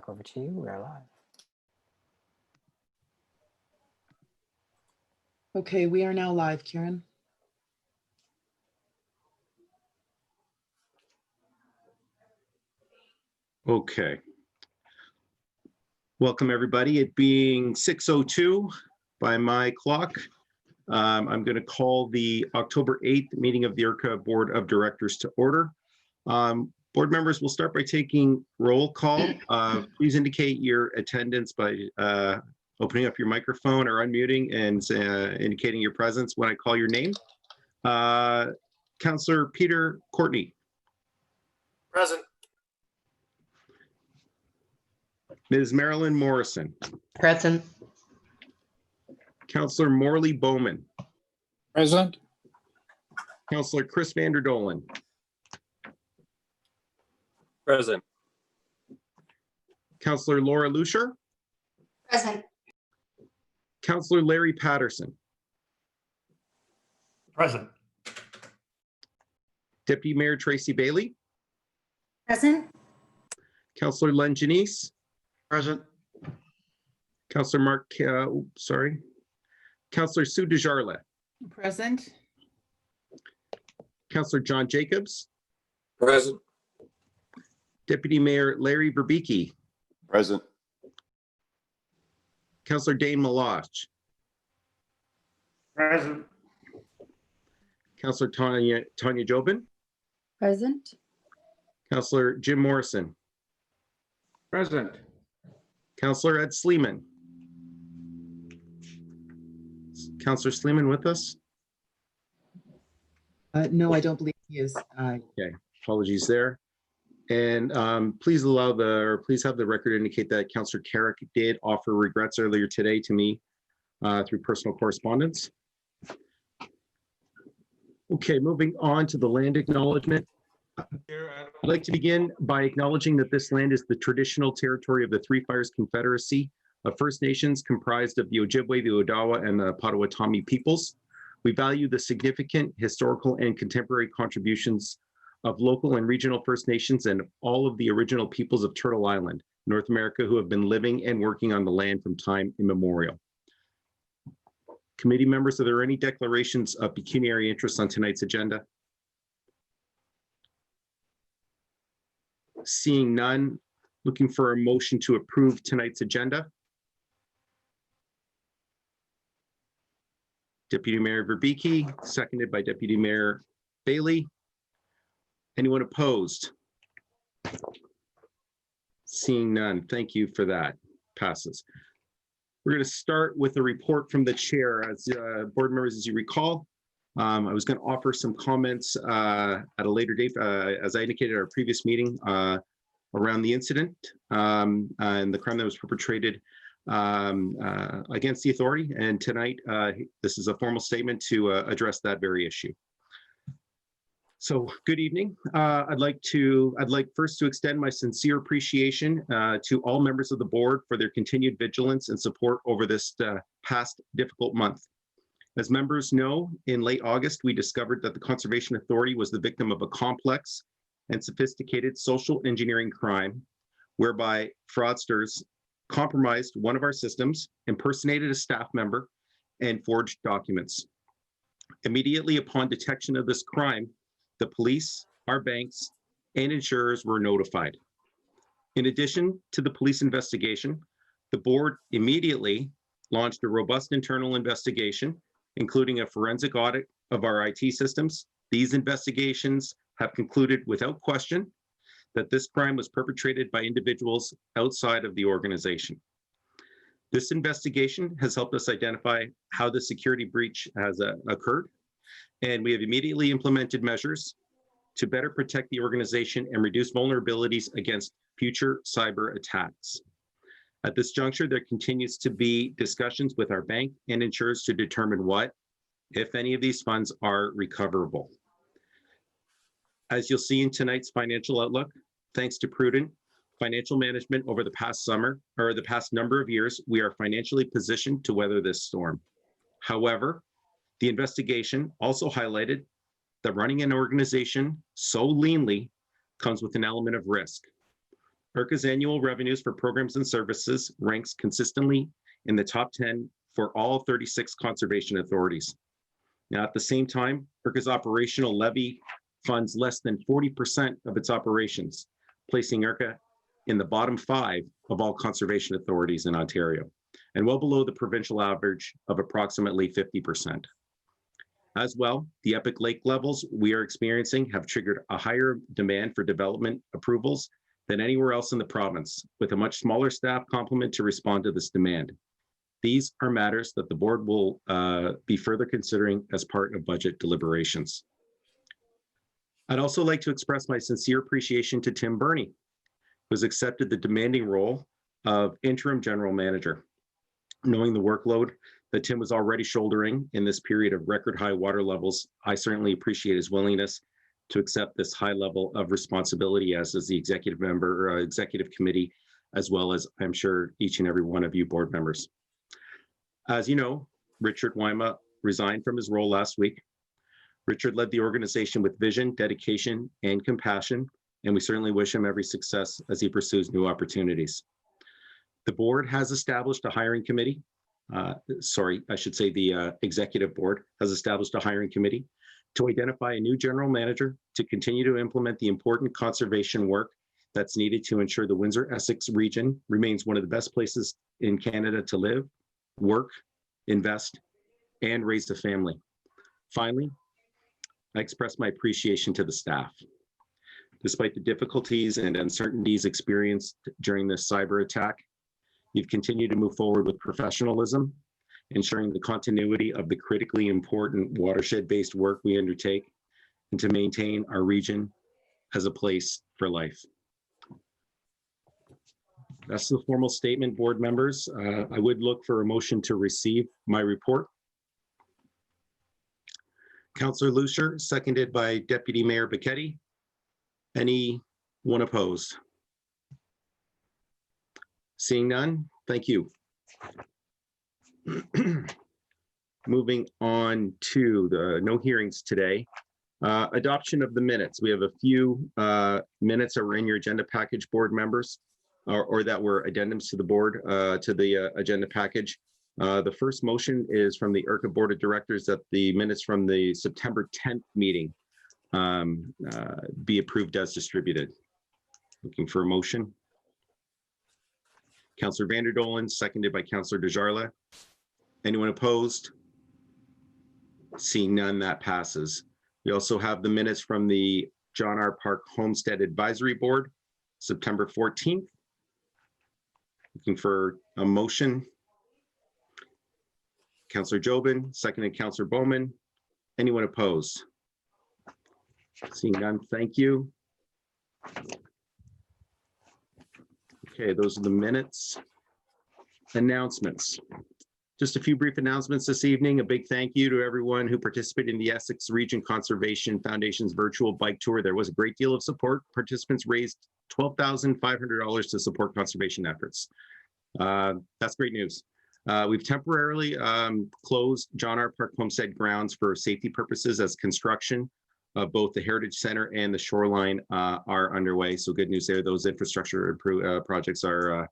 back over to you. We're live. Okay, we are now live, Kieran. Okay. Welcome, everybody. It being 6:02 by my clock, I'm going to call the October 8th meeting of the ERCA Board of Directors to order. Board members, will start by taking roll call. Please indicate your attendance by opening up your microphone or unmuting and indicating your presence when I call your name. Councillor Peter Courtney. Present. Ms. Marilyn Morrison. Present. Councillor Morley Bowman. Present. Councillor Chris Vanderdolen. Present. Councillor Laura Lucier. Present. Councillor Larry Patterson. Present. Deputy Mayor Tracy Bailey. Present. Councillor Len Janice. Present. Councillor Mark, Councillor Sue DeJarla. Present. Councillor John Jacobs. Present. Deputy Mayor Larry Verbeke. Present. Councillor Dane Meloche. Present. Councillor Tanya Jobin. Present. Councillor Jim Morrison. Present. Councillor Ed Sleeman. Councillor Sleeman with us? No, I don't believe he is. Okay, apologies there. And please have the record indicate that Councillor Carrick did offer regrets earlier today to me through personal correspondence. Okay, moving on to the land acknowledgement. I'd like to begin by acknowledging that this land is the traditional territory of the Three Fires Confederacy of First Nations comprised of the Ojibwe, the Odawa, and the Potawatomi peoples. We value the significant historical and contemporary contributions of local and regional First Nations and all of the original peoples of Turtle Island, North America, who have been living and working on the land from time immemorial. Committee members, are there any declarations of pecuniary interest on tonight's agenda? Seeing none, looking for a motion to approve tonight's agenda. Deputy Mayor Verbeke, seconded by Deputy Mayor Bailey. Anyone opposed? Seeing none, thank you for that. Passes. We're going to start with a report from the chair. As board members, as you recall, I was going to offer some comments at a later date, as I indicated at our previous meeting, around the incident and the crime that was perpetrated against the authority. And tonight, this is a formal statement to address that very issue. So, good evening. I'd like first to extend my sincere appreciation to all members of the board for their continued vigilance and support over this past difficult month. As members know, in late August, we discovered that the Conservation Authority was the victim of a complex and sophisticated social engineering crime, whereby fraudsters compromised one of our systems, impersonated a staff member, and forged documents. Immediately upon detection of this crime, the police, our banks, and insurers were notified. In addition to the police investigation, the board immediately launched a robust internal investigation, including a forensic audit of our IT systems. These investigations have concluded without question that this crime was perpetrated by individuals outside of the organization. This investigation has helped us identify how the security breach has occurred, and we have immediately implemented measures to better protect the organization and reduce vulnerabilities against future cyber attacks. At this juncture, there continues to be discussions with our bank and insurers to determine what, if any, of these funds are recoverable. As you'll see in tonight's financial outlook, thanks to prudent financial management over the past summer, or the past number of years, we are financially positioned to weather this storm. However, the investigation also highlighted that running an organization so leanly comes with an element of risk. ERCA's annual revenues for programs and services ranks consistently in the top 10 for all 36 conservation authorities. Now, at the same time, ERCA's operational levy funds less than 40% of its operations, placing ERCA in the bottom 5 of all conservation authorities in Ontario, and well below the provincial average of approximately 50%. As well, the epic lake levels we are experiencing have triggered a higher demand for development approvals than anywhere else in the province, with a much smaller staff complement to respond to this demand. These are matters that the board will be further considering as part of budget deliberations. I'd also like to express my sincere appreciation to Tim Burney, who has accepted the demanding role of interim general manager. Knowing the workload that Tim was already shouldering in this period of record high water levels, I certainly appreciate his willingness to accept this high level of responsibility as the executive member, executive committee, as well as I'm sure each and every one of you board members. As you know, Richard Wyma resigned from his role last week. Richard led the organization with vision, dedication, and compassion, and we certainly wish him every success as he pursues new opportunities. The board has established a hiring committee. The executive board has established a hiring committee to identify a new general manager to continue to implement the important conservation work that's needed to ensure the Windsor-Essex region remains one of the best places in Canada to live, work, invest, and raise a family. Finally, I express my appreciation to the staff. Despite the difficulties and uncertainties experienced during this cyber attack, you've continued to move forward with professionalism, ensuring the continuity of the critically important watershed-based work we undertake, and to maintain our region as a place for life. That's the formal statement, board members. I would look for a motion to receive my report. Councillor Lucier, seconded by Deputy Mayor Bichetti. Anyone opposed? Seeing none, thank you. Moving on to the no hearings today. Adoption of the minutes. We have a few minutes that were in your agenda package, board members, or that were addendums to the board, to the agenda package. The first motion is from the ERCA Board of Directors that the minutes from the September 10th meeting be approved as distributed. Looking for a motion. Councillor Vanderdolen, seconded by Councillor Desjarlais. Anyone opposed? Seeing none, that passes. We also have the minutes from the John R. Park Homestead Advisory Board, September 14th. Looking for a motion. Councillor Jobin, seconded Councillor Bowman. Anyone opposed? Seeing none, thank you. Okay, those are the minutes. Announcements. Just a few brief announcements this evening. A big thank you to everyone who participated in the Essex Region Conservation Foundation's virtual bike tour. There was a great deal of support. Participants raised $12,500 to support conservation efforts. That's great news. We've temporarily closed John R. Park Homestead grounds for safety purposes as construction of both the Heritage Center and the shoreline are underway. So good news there. Those infrastructure projects are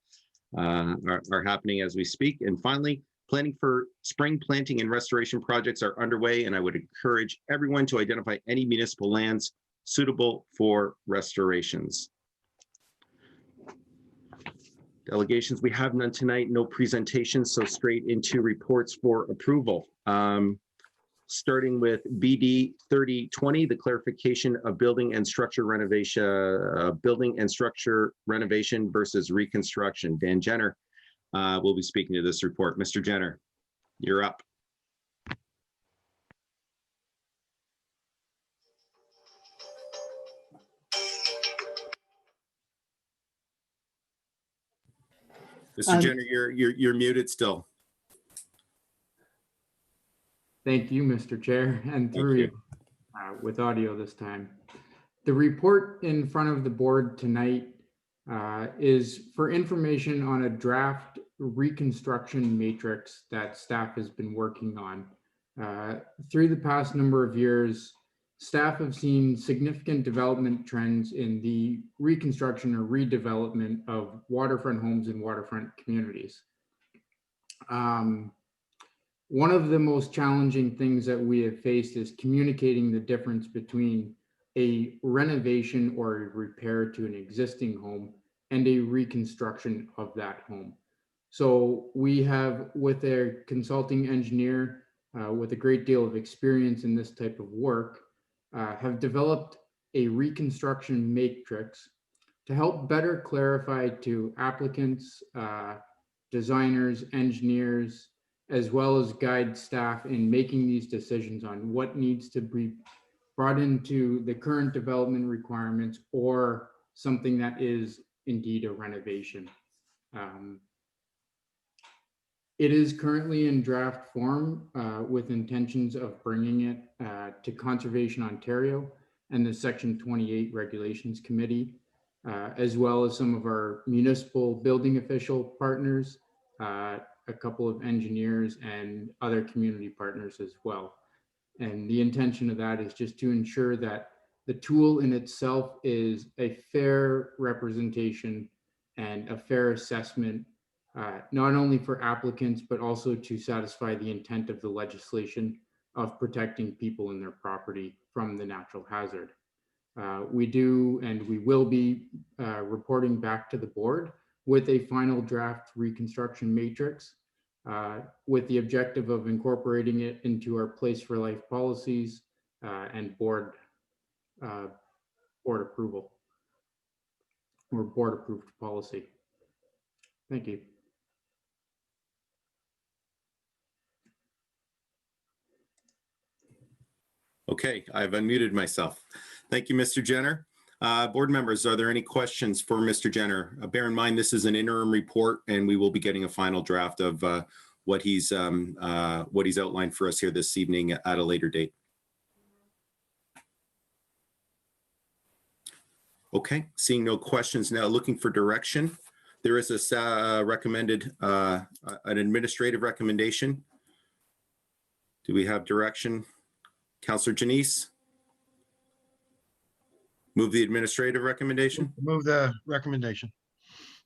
happening as we speak. And finally, planning for spring planting and restoration projects are underway, and I would encourage everyone to identify any municipal lands suitable for restorations. Delegations, we have none tonight, no presentations, so straight into reports for approval. Starting with BD 3020, the clarification of building and structure renovation versus reconstruction. Dan Jenner will be speaking to this report. Mr. Jenner, you're up. Mr. Jenner, you're muted still. Thank you, Mr. Chair, and through you with audio this time. The report in front of the board tonight is for information on a draft reconstruction matrix that staff has been working on. Through the past number of years, staff have seen significant development trends in the reconstruction or redevelopment of waterfront homes and waterfront communities. One of the most challenging things that we have faced is communicating the difference between a renovation or a repair to an existing home and a reconstruction of that home. So we have, with a consulting engineer with a great deal of experience in this type of work, have developed a reconstruction matrix to help better clarify to applicants, designers, engineers, as well as guide staff in making these decisions on what needs to be brought into the current development requirements or something that is indeed a renovation. It is currently in draft form with intentions of bringing it to Conservation Ontario and the Section 28 Regulations Committee, as well as some of our municipal building official partners, a couple of engineers and other community partners as well. And the intention of that is just to ensure that the tool in itself is a fair representation and a fair assessment, not only for applicants, but also to satisfy the intent of the legislation of protecting people and their property from the natural hazard. We do, and we will be reporting back to the board with a final draft reconstruction matrix with the objective of incorporating it into our Place for Life policies and board approval or board approved policy. Thank you. Okay, I've unmuted myself. Thank you, Mr. Jenner. Board members, are there any questions for Mr. Jenner? Bear in mind, this is an interim report and we will be getting a final draft of what he's outlined for us here this evening at a later date. Okay, seeing no questions now, looking for direction. There is a recommended, an administrative recommendation. Do we have direction? Councillor Janice? Move the administrative recommendation. Move the recommendation.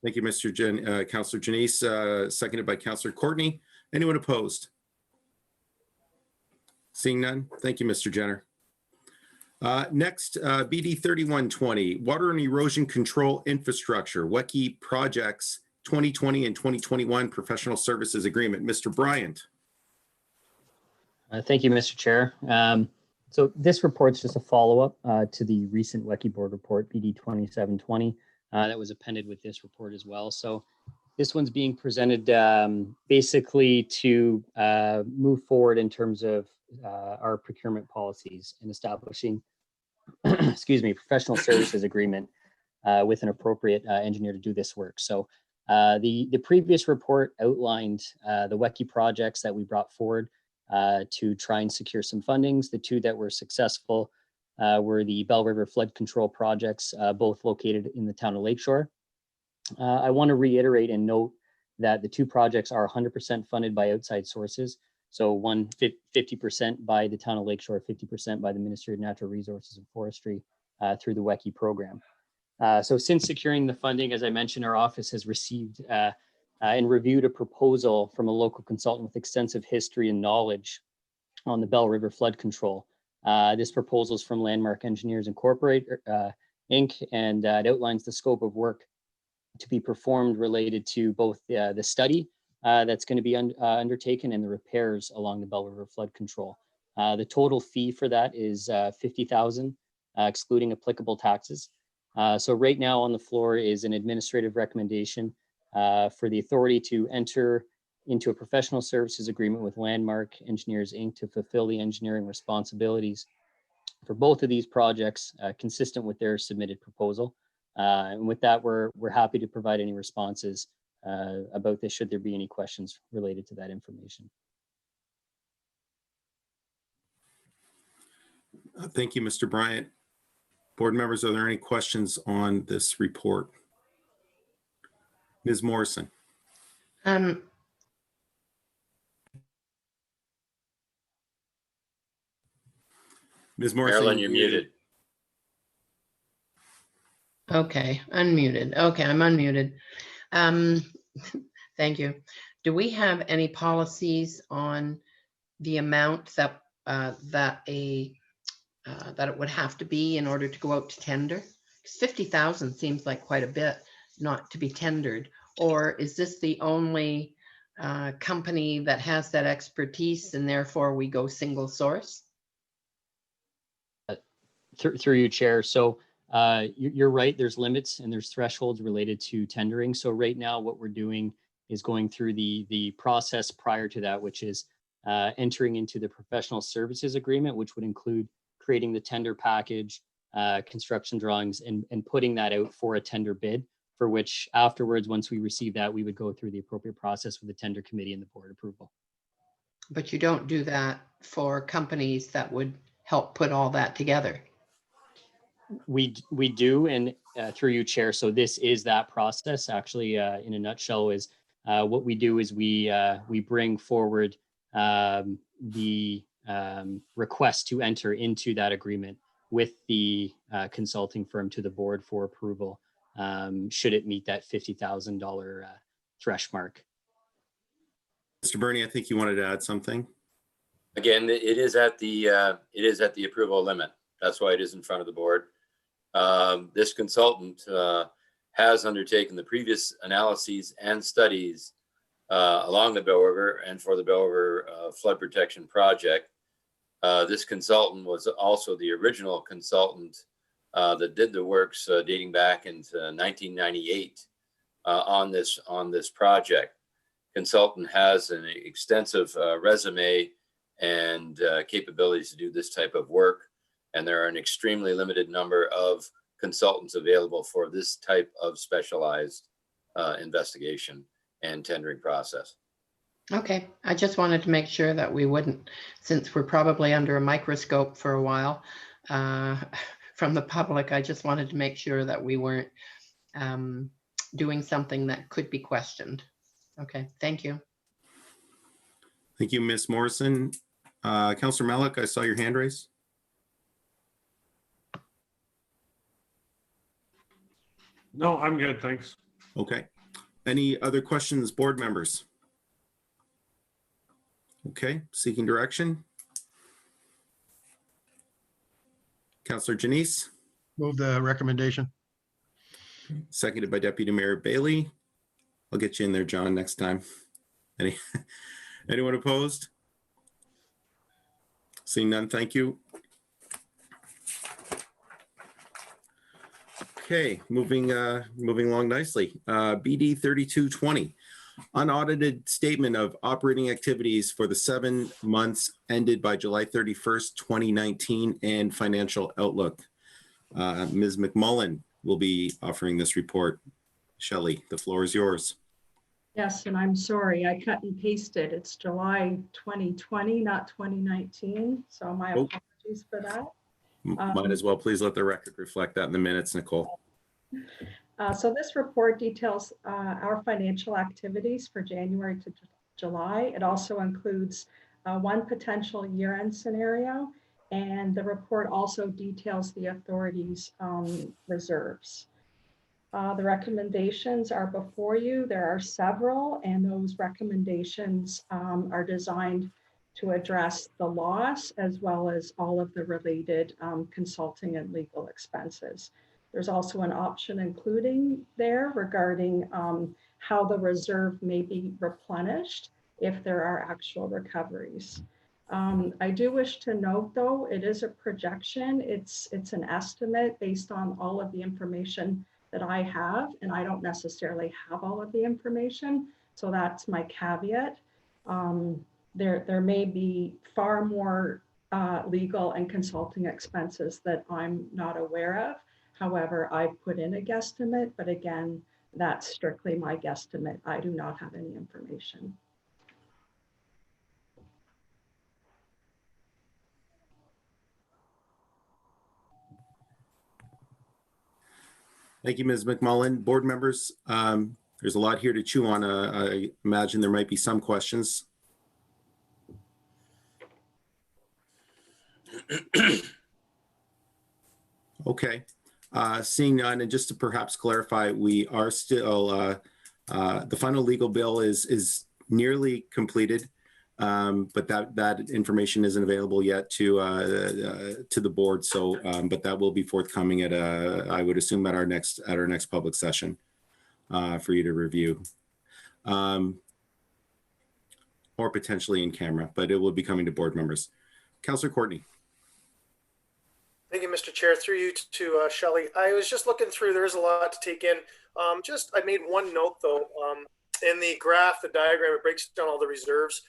Thank you, Councillor Janice, seconded by Councillor Courtney. Anyone opposed? Seeing none. Thank you, Mr. Jenner. Next, BD 3120, Water and Erosion Control Infrastructure, WECI Projects 2020 and 2021 Professional Services Agreement. Mr. Bryant. Thank you, Mr. Chair. So this report's just a follow-up to the recent WECI board report, BD 2720, that was appended with this report as well. So this one's being presented basically to move forward in terms of our procurement policies and establishing, excuse me, professional services agreement with an appropriate engineer to do this work. So the previous report outlined the WECI projects that we brought forward to try and secure some fundings. The two that were successful were the Bell River flood control projects, both located in the town of Lakeshore. I want to reiterate and note that the two projects are 100% funded by outside sources. So 50% by the town of Lakeshore, 50% by the Ministry of Natural Resources and Forestry through the WECI program. So since securing the funding, as I mentioned, our office has received and reviewed a proposal from a local consultant with extensive history and knowledge on the Bell River flood control. This proposal is from Landmark Engineers Incorporated, Inc., and it outlines the scope of work to be performed related to both the study that's going to be undertaken and the repairs along the Bell River flood control. The total fee for that is $50,000, excluding applicable taxes. So right now on the floor is an administrative recommendation for the authority to enter into a professional services agreement with Landmark Engineers, Inc. to fulfill the engineering responsibilities for both of these projects consistent with their submitted proposal. And with that, we're happy to provide any responses about this should there be any questions related to that information. Thank you, Mr. Bryant. Board members, are there any questions on this report? Ms. Morrison. Ms. Morrison. Marilyn, you're muted. Okay, unmuted. Okay, I'm unmuted. Um, Thank you. Do we have any policies on the amount that that it would have to be in order to go out to tender? 'Cause 50,000 seems like quite a bit not to be tendered. Or is this the only company that has that expertise and therefore we go single source? Through you, Chair. So you're right, there's limits and there's thresholds related to tendering. So right now what we're doing is going through the process prior to that, which is entering into the professional services agreement, which would include creating the tender package, construction drawings, and putting that out for a tender bid, for which afterwards, once we receive that, we would go through the appropriate process with the tender committee and the board approval. But you don't do that for companies that would help put all that together. We do, and through you, Chair. So this is that process. Actually, in a nutshell, is what we do is we bring forward the request to enter into that agreement with the consulting firm to the board for approval, should it meet that $50,000 thresh mark. Mr. Bernie, I think you wanted to add something. Again, it is at the approval limit. That's why it is in front of the board. This consultant has undertaken the previous analyses and studies along the Bell River and for the Bell River flood protection project. This consultant was also the original consultant that did the works dating back into 1998 on this project. Consultant has an extensive resume and capabilities to do this type of work. And there are an extremely limited number of consultants available for this type of specialized investigation and tendering process. Okay, I just wanted to make sure that we wouldn't, since we're probably under a microscope for a while from the public, I just wanted to make sure that we weren't doing something that could be questioned. Okay, thank you. Thank you, Ms. Morrison. Councillor Malik, I saw your hand raised. No, I'm good, thanks. Okay. Any other questions, board members? Okay, seeking direction. Councillor Janice, Move the recommendation. seconded by Deputy Mayor Bailey. I'll get you in there, John, next time. Anyone opposed? Seeing none, thank you. Okay, moving along nicely. BD 3220, unaudited statement of operating activities for the 7 months ended by July 31st, 2019, and financial outlook. Ms. McMullen will be offering this report. Shelley, the floor is yours. Yes, and I'm sorry, I cut and pasted. It's July 2020, not 2019. So my apologies for that. Might as well please let the record reflect that in the minutes, Nicole. So this report details our financial activities for January to July. It also includes one potential year-end scenario, and the report also details the authority's reserves. The recommendations are before you. There are several, and those recommendations are designed to address the loss as well as all of the related consulting and legal expenses. There's also an option including there regarding how the reserve may be replenished if there are actual recoveries. I do wish to note, though, it is a projection. It's an estimate based on all of the information that I have, and I don't necessarily have all of the information. So that's my caveat. There may be far more legal and consulting expenses that I'm not aware of. However, I put in a guesstimate, but again, that's strictly my guesstimate. I do not have any information. Thank you, Ms. McMullen. Board members, there's a lot here to chew on. I imagine there might be some questions. Okay. Seeing none, and just to perhaps clarify, we are still, the final legal bill is nearly completed. But that information isn't available yet to the board. So, but that will be forthcoming at I would assume at our next public session for you to review, or potentially in camera, but it will be coming to board members. Councillor Courtney. Thank you, Mr. Chair. Through you to Shelley. I was just looking through. There is a lot to take in. I made one note though. In the graph, the diagram, it breaks down all the reserves.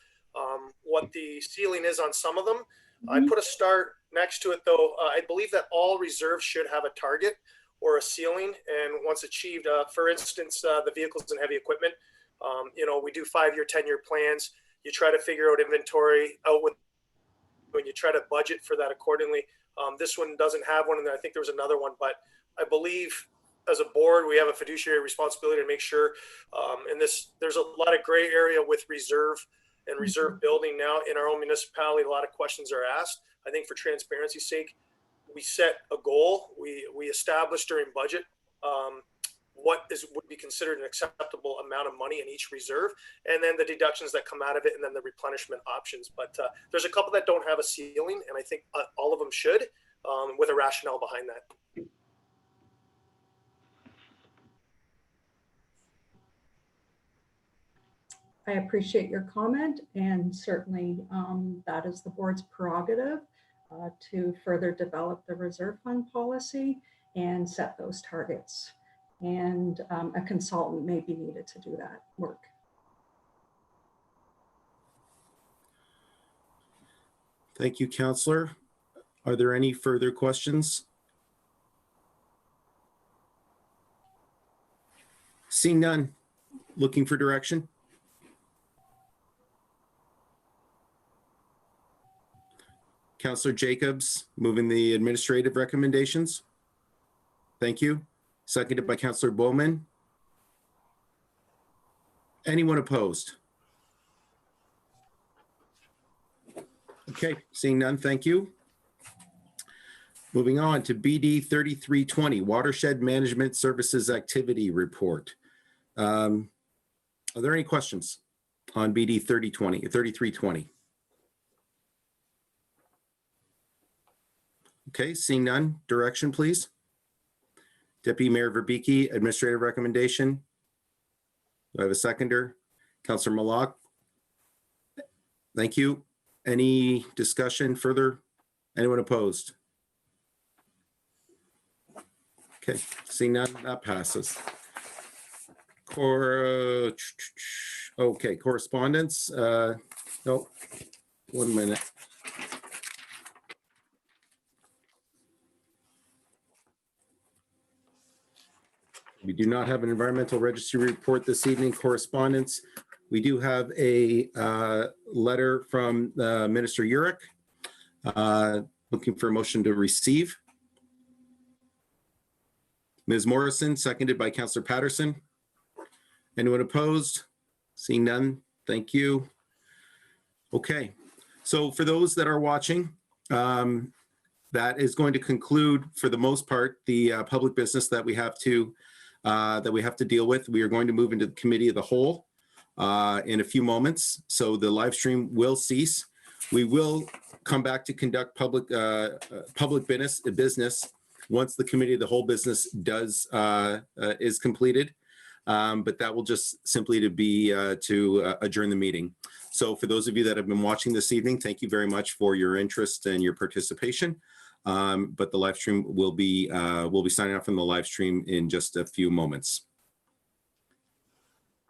What the ceiling is on some of them. I put a start next to it though. I believe that all reserves should have a target or a ceiling, and once achieved, for instance, the vehicles and heavy equipment, we do 5-year, 10-year plans. You try to figure out inventory out when you try to budget for that accordingly. This one doesn't have one, and I think there was another one, but I believe as a board, we have a fiduciary responsibility to make sure, there's a lot of gray area with reserve and reserve building now in our own municipality. A lot of questions are asked. I think for transparency's sake, we set a goal. We established during budget what would be considered an acceptable amount of money in each reserve, and then the deductions that come out of it, and then the replenishment options. But there's a couple that don't have a ceiling, and I think all of them should, with a rationale behind that. I appreciate your comment, and certainly that is the board's prerogative to further develop the reserve fund policy and set those targets. And a consultant may be needed to do that work. Thank you, Councillor. Are there any further questions? Seeing none, looking for direction? Councillor Jacobs, moving the administrative recommendations. Thank you. Seconded by Councillor Bowman. Anyone opposed? Okay, seeing none, thank you. Moving on to BD 3320, Watershed Management Services Activity Report. Are there any questions on BD 3320? Okay, seeing none, direction, please. Deputy Mayor Verbicki, administrative recommendation. Do I have a seconder? Councillor Malak. Thank you. Any discussion further? Anyone opposed? Okay, seeing none, that passes. Okay, correspondence. No, 1 minute. We do not have an environmental registry report this evening. Correspondence. We do have a letter from Minister ERCA looking for a motion to receive. Ms. Morrison, seconded by Councillor Patterson. Anyone opposed? Seeing none, thank you. Okay, so for those that are watching, that is going to conclude, for the most part, the public business that we have to deal with. We are going to move into the committee of the whole in a few moments. So the live stream will cease. We will come back to conduct public business once the committee of the whole business is completed. But that will just simply to adjourn the meeting. So for those of you that have been watching this evening, thank you very much for your interest and your participation. But the live stream will be signing off from the live stream in just a few moments.